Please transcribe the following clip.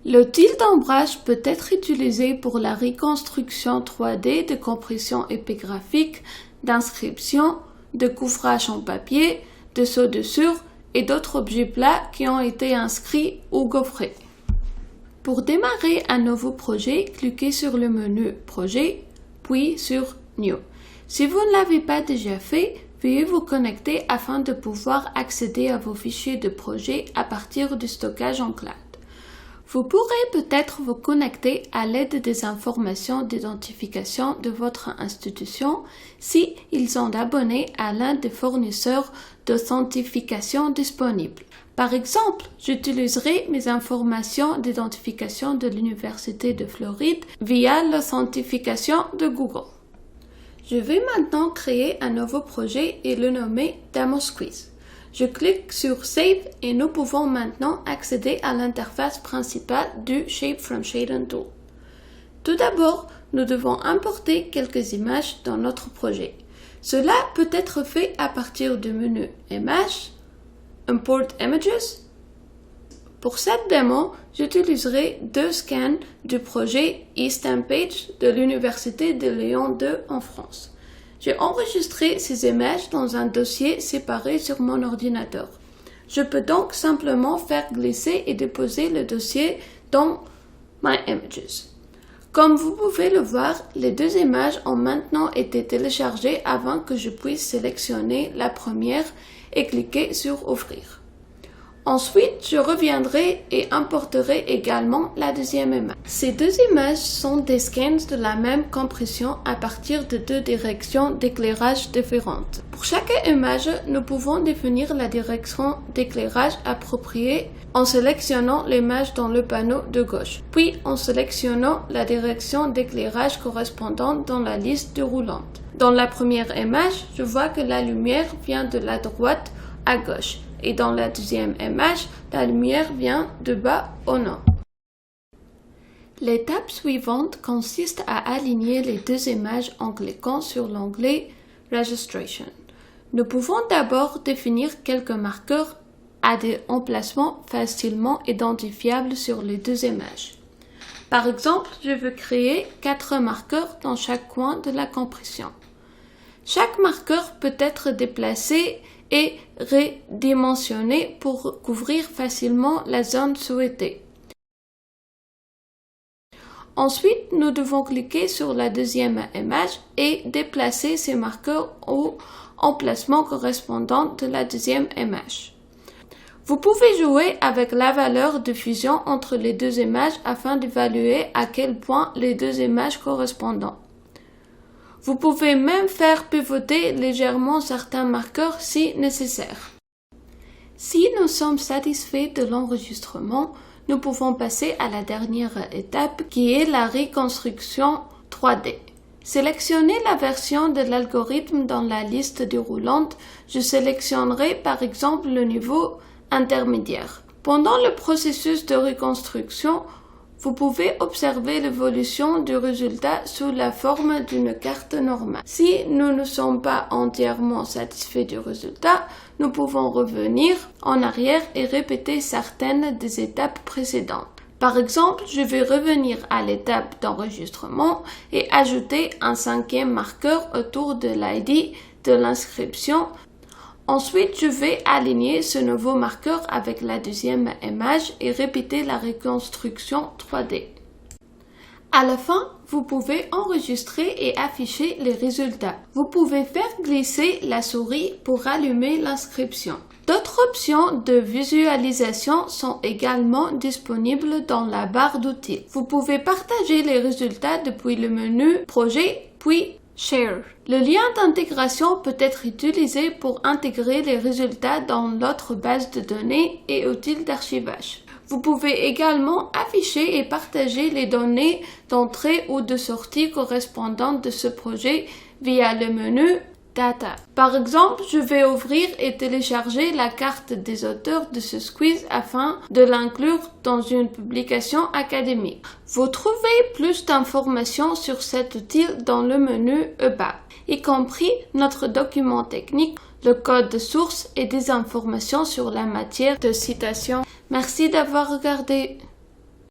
L'outil d'ombrage peut être utilisé pour la reconstruction 3D de compression épigraphique, d'inscription, de couvrage en papier, de sceaux de sur et d'autres objets plats qui ont été inscrits ou gaufrés. Pour démarrer un nouveau projet, cliquez sur le menu Projet, puis sur New. Si vous ne l'avez pas déjà fait, veuillez vous connecter afin de pouvoir accéder à vos fichiers de projet à partir du stockage en cloud. Vous pourrez peut-être vous connecter à l'aide des informations d'identification de votre institution si ils ont abonné à l'un des fournisseurs d'authentification disponibles. Par exemple, j'utiliserai mes informations d'identification de l'Université de Floride via l'authentification de Google. Je vais maintenant créer un nouveau projet et le nommer Demo Squeeze. Je clique sur Save et nous pouvons maintenant accéder à l'interface principale du Shape from Shadon Tool. Tout d'abord, nous devons importer quelques images dans notre projet. Cela peut être fait à partir du menu Image, Import Images. Pour cette démo, j'utiliserai deux scans du projet eStampage de l'Université de Lyon 2 en France. J'ai enregistré ces images dans un dossier séparé sur mon ordinateur. Je peux donc simplement faire glisser et déposer le dossier dans My Images. Comme vous pouvez le voir, les deux images ont maintenant été téléchargées avant que je puisse sélectionner la première et cliquer sur Ouvrir. Ensuite, je reviendrai et importerai également la deuxième image. Ces deux images sont des scans de la même compression à partir de deux directions d'éclairage différentes. Pour chaque image, nous pouvons définir la direction d'éclairage appropriée en sélectionnant l'image dans le panneau de gauche, puis en sélectionnant la direction d'éclairage correspondante dans la liste déroulante. Dans la première image, je vois que la lumière vient de la droite à gauche. Et dans la deuxième image, la lumière vient de bas au haut. L'étape suivante consiste à aligner les deux images en cliquant sur l'onglet Registration. Nous pouvons d'abord définir quelques marqueurs à des emplacements facilement identifiables sur les deux images. Par exemple, je veux créer 4 marqueurs dans chaque coin de la compression. Chaque marqueur peut être déplacé et redimensionné pour couvrir facilement la zone souhaitée. Ensuite, nous devons cliquer sur la deuxième image et déplacer ces marqueurs au emplacement correspondant de la deuxième image. Vous pouvez jouer avec la valeur de fusion entre les deux images afin d'évaluer à quel point les deux images correspondent. Vous pouvez même faire pivoter légèrement certains marqueurs si nécessaire. Si nous sommes satisfaits de l'enregistrement, nous pouvons passer à la dernière étape qui est la reconstruction 3D. Sélectionnez la version de l'algorithme dans la liste déroulante. Je sélectionnerai par exemple le niveau intermédiaire. Pendant le processus de reconstruction, vous pouvez observer l'évolution du résultat sous la forme d'une carte normale. Si nous ne sommes pas entièrement satisfaits du résultat, nous pouvons revenir en arrière et répéter certaines des étapes précédentes. Par exemple, je vais revenir à l'étape d'enregistrement et ajouter un 5e marqueur autour de l'ID de l'inscription. Ensuite, je vais aligner ce nouveau marqueur avec la deuxième image et répéter la reconstruction 3D. À la fin, vous pouvez enregistrer et afficher les résultats. Vous pouvez faire glisser la souris pour allumer l'inscription. D'autres options de visualisation sont également disponibles dans la barre d'outils. Vous pouvez partager les résultats depuis le menu Projet, puis Share. Le lien d'intégration peut être utilisé pour intégrer les résultats dans l'autre base de données et outils d'archivage. Vous pouvez également afficher et partager les données d'entrée ou de sortie correspondantes de ce projet via le menu Data. Par exemple, je vais ouvrir et télécharger la carte des auteurs de ce quiz afin de l'inclure dans une publication académique. Vous trouvez plus d'informations sur cet outil dans le menu About, y compris notre document technique, le code de source et des informations sur la matière de citation. Merci d'avoir regardé.